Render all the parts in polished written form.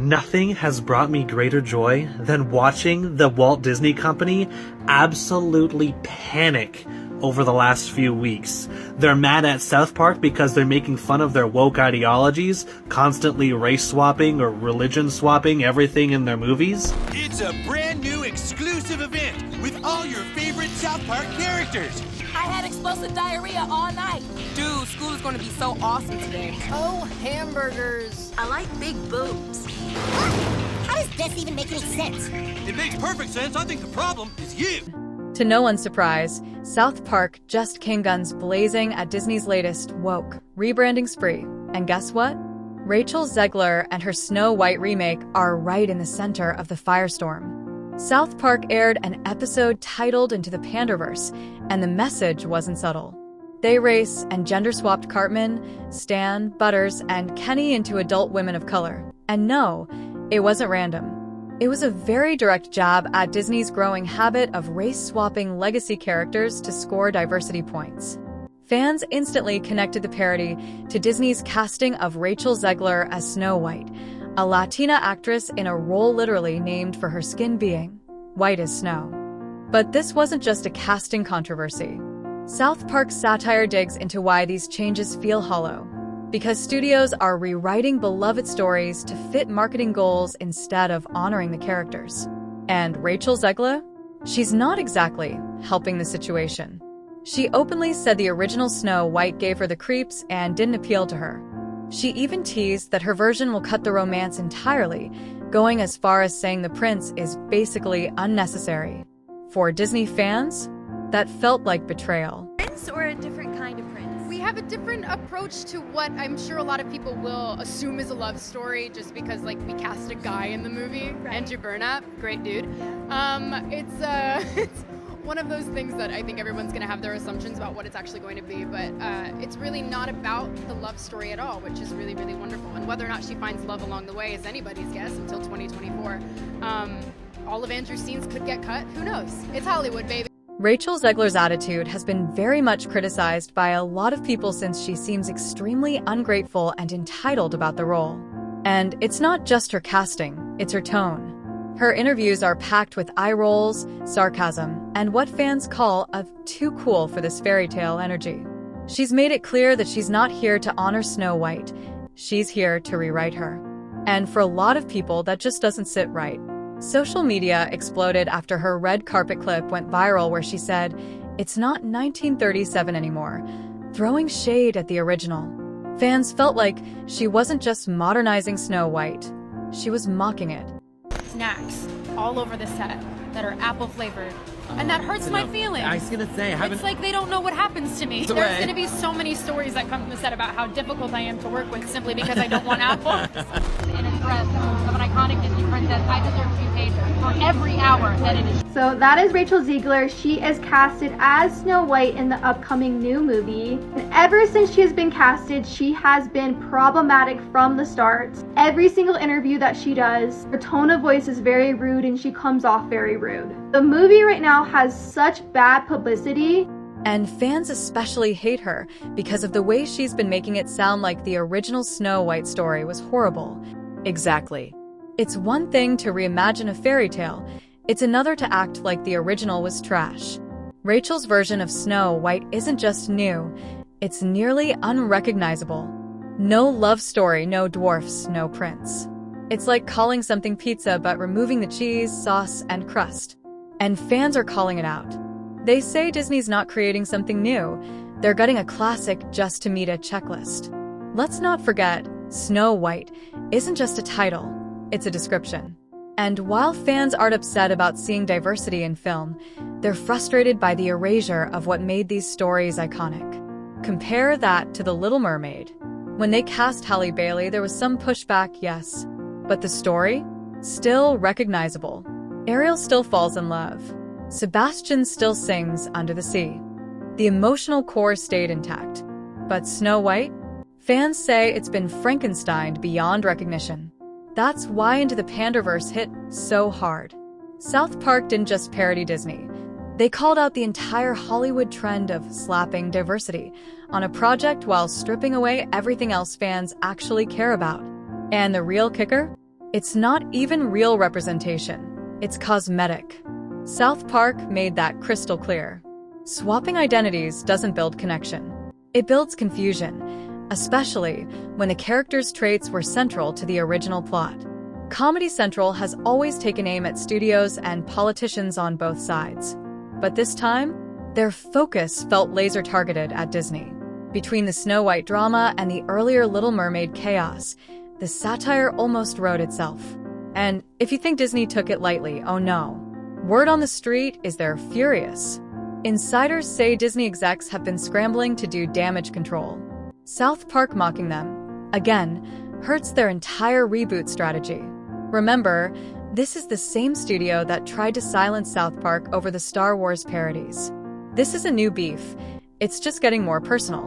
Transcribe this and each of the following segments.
Nothing has brought me greater joy than watching the Walt Disney Company absolutely panic over the last few weeks. They're mad at South Park because they're making fun of their woke ideologies, constantly race swapping or religion swapping everything in their movies. It's a brand new exclusive event with all your favorite South Park characters. I had explosive diarrhea all night. Dude, school is going to be so awesome today. Oh, hamburgers. I like big boobs. How does this even make any sense? It makes perfect sense. I think the problem is you. To no one's surprise, South Park just came guns blazing at Disney's latest woke rebranding spree. And guess what? Rachel Zegler and her Snow White remake are right in the center of the firestorm. South Park aired an episode titled Into the Panderverse, and the message wasn't subtle. They race and gender-swapped Cartman, Stan, Butters, and Kenny into adult women of color. And no, it wasn't random. It was a very direct jab at Disney's growing habit of race-swapping legacy characters to score diversity points. Fans instantly connected the parody to Disney's casting of Rachel Zegler as Snow White, a Latina actress in a role literally named for her skin being white as snow. But this wasn't just a casting controversy. South Park's satire digs into why these changes feel hollow, because studios are rewriting beloved stories to fit marketing goals instead of honoring the characters. And Rachel Zegler? She's not exactly helping the situation. She openly said the original Snow White gave her the creeps and didn't appeal to her. She even teased that her version will cut the romance entirely, going as far as saying the prince is basically unnecessary. For Disney fans, that felt like betrayal. Prince or a different kind of prince? We have a different approach to what I'm sure a lot of people will assume is a love story just because, like, we cast a guy in the movie. Right. Andrew Burnap, great dude. It's one of those things that I think everyone's going to have their assumptions about what it's actually going to be, but it's really not about the love story at all, which is really, really wonderful. And whether or not she finds love along the way is anybody's guess until 2024. All of Andrew's scenes could get cut. Who knows? It's Hollywood, baby. Rachel Zegler's attitude has been very much criticized by a lot of people since she seems extremely ungrateful and entitled about the role. And it's not just her casting, it's her tone. Her interviews are packed with eye rolls, sarcasm, and what fans call a too cool for this fairy tale energy. She's made it clear that she's not here to honor Snow White, she's here to rewrite her. And for a lot of people, that just doesn't sit right. Social media exploded after her red carpet clip went viral where she said, "It's not 1937 anymore," throwing shade at the original. Fans felt like she wasn't just modernizing Snow White, she was mocking it. Snacks all over the set that are apple flavored. And that hurts my feelings. I was gonna say, I haven't... It's like they don't know what happens to me. There's gonna be so many stories that come from the set about how difficult I am to work with simply because I don't want apples. In a dress of an iconic Disney princess, I deserve to be paid for every hour that it is. So that is Rachel Zegler. She is casted as Snow White in the upcoming new movie. And ever since she has been casted, she has been problematic from the start. Every single interview that she does, her tone of voice is very rude and she comes off very rude. The movie right now has such bad publicity. And fans especially hate her because of the way she's been making it sound like the original Snow White story was horrible. Exactly. It's one thing to reimagine a fairy tale, it's another to act like the original was trash. Rachel's version of Snow White isn't just new, it's nearly unrecognizable. No love story, no dwarfs, no prince. It's like calling something pizza but removing the cheese, sauce, and crust. And fans are calling it out. They say Disney's not creating something new, they're gutting a classic just to meet a checklist. Let's not forget, Snow White isn't just a title, it's a description. And while fans aren't upset about seeing diversity in film, they're frustrated by the erasure of what made these stories iconic. Compare that to The Little Mermaid. When they cast Halle Bailey, there was some pushback, yes, but the story? Still recognizable. Ariel still falls in love. Sebastian still sings Under the Sea. The emotional core stayed intact. But Snow White? Fans say it's been Frankensteined beyond recognition. That's why Into the Panderverse hit so hard. South Park didn't just parody Disney. They called out the entire Hollywood trend of slapping diversity on a project while stripping away everything else fans actually care about. And the real kicker? It's not even real representation. It's cosmetic. South Park made that crystal clear. Swapping identities doesn't build connection. It builds confusion, especially when the characters' traits were central to the original plot. Comedy Central has always taken aim at studios and politicians on both sides. But this time, their focus felt laser-targeted at Disney. Between the Snow White drama and the earlier Little Mermaid chaos, the satire almost wrote itself. And if you think Disney took it lightly, oh no. Word on the street is they're furious. Insiders say Disney execs have been scrambling to do damage control. South Park mocking them, again, hurts their entire reboot strategy. Remember, this is the same studio that tried to silence South Park over the Star Wars parodies. This is a new beef. It's just getting more personal.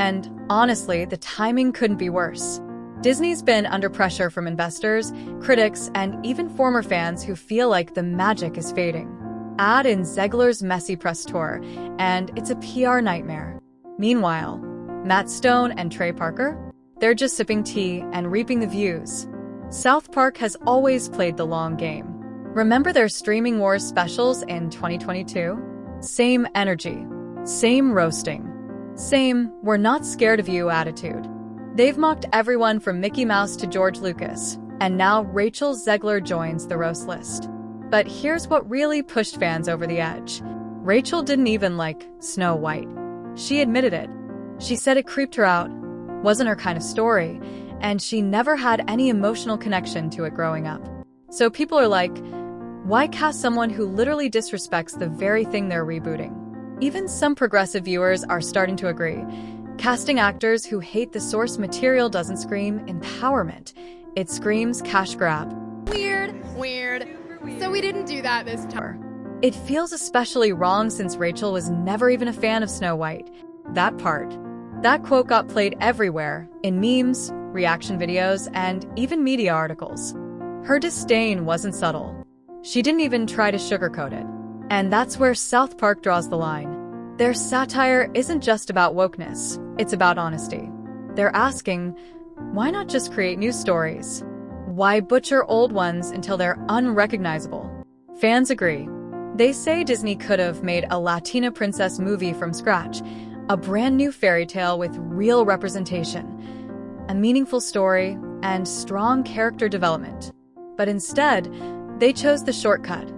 And honestly, the timing couldn't be worse. Disney's been under pressure from investors, critics, and even former fans who feel like the magic is fading. Add in Zegler's messy press tour, and it's a PR nightmare. Meanwhile, Matt Stone and Trey Parker? They're just sipping tea and reaping the views. South Park has always played the long game. Remember their Streaming Wars specials in 2022? Same energy, same roasting, same "we're not scared of you" attitude. They've mocked everyone from Mickey Mouse to George Lucas, and now Rachel Zegler joins the roast list. But here's what really pushed fans over the edge. Rachel didn't even like Snow White. She admitted it. She said it creeped her out, wasn't her kind of story, and she never had any emotional connection to it growing up. So people are like, why cast someone who literally disrespects the very thing they're rebooting? Even some progressive viewers are starting to agree. Casting actors who hate the source material doesn't scream empowerment. It screams cash grab. Weird. So we didn't do that this time. It feels especially wrong since Rachel was never even a fan of Snow White. That quote got played everywhere, in memes, reaction videos, and even media articles. Her disdain wasn't subtle. She didn't even try to sugarcoat it. And that's where South Park draws the line. Their satire isn't just about wokeness, it's about honesty. They're asking, why not just create new stories? Why butcher old ones until they're unrecognizable? Fans agree. They say Disney could have made a Latina princess movie from scratch, a brand new fairy tale with real representation, a meaningful story, and strong character development. But instead, they chose the shortcut.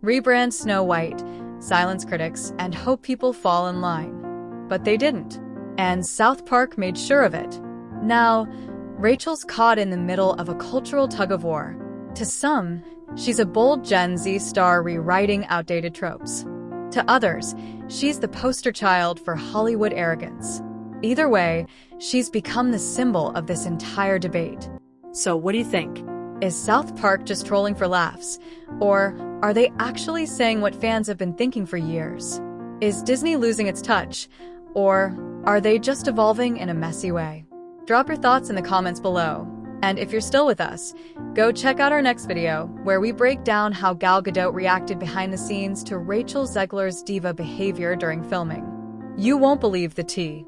Rebrand Snow White, silence critics, and hope people fall in line. But they didn't. And South Park made sure of it. Now, Rachel's caught in the middle of a cultural tug-of-war. To some, she's a bold Gen Z star rewriting outdated tropes. To others, she's the poster child for Hollywood arrogance. Either way, she's become the symbol of this entire debate. So what do you think? Is South Park just trolling for laughs? Or are they actually saying what fans have been thinking for years? Is Disney losing its touch? Or are they just evolving in a messy way? Drop your thoughts in the comments below. And if you're still with us, go check out our next video, where we break down how Gal Gadot reacted behind the scenes to Rachel Zegler's diva behavior during filming. You won't believe the tea.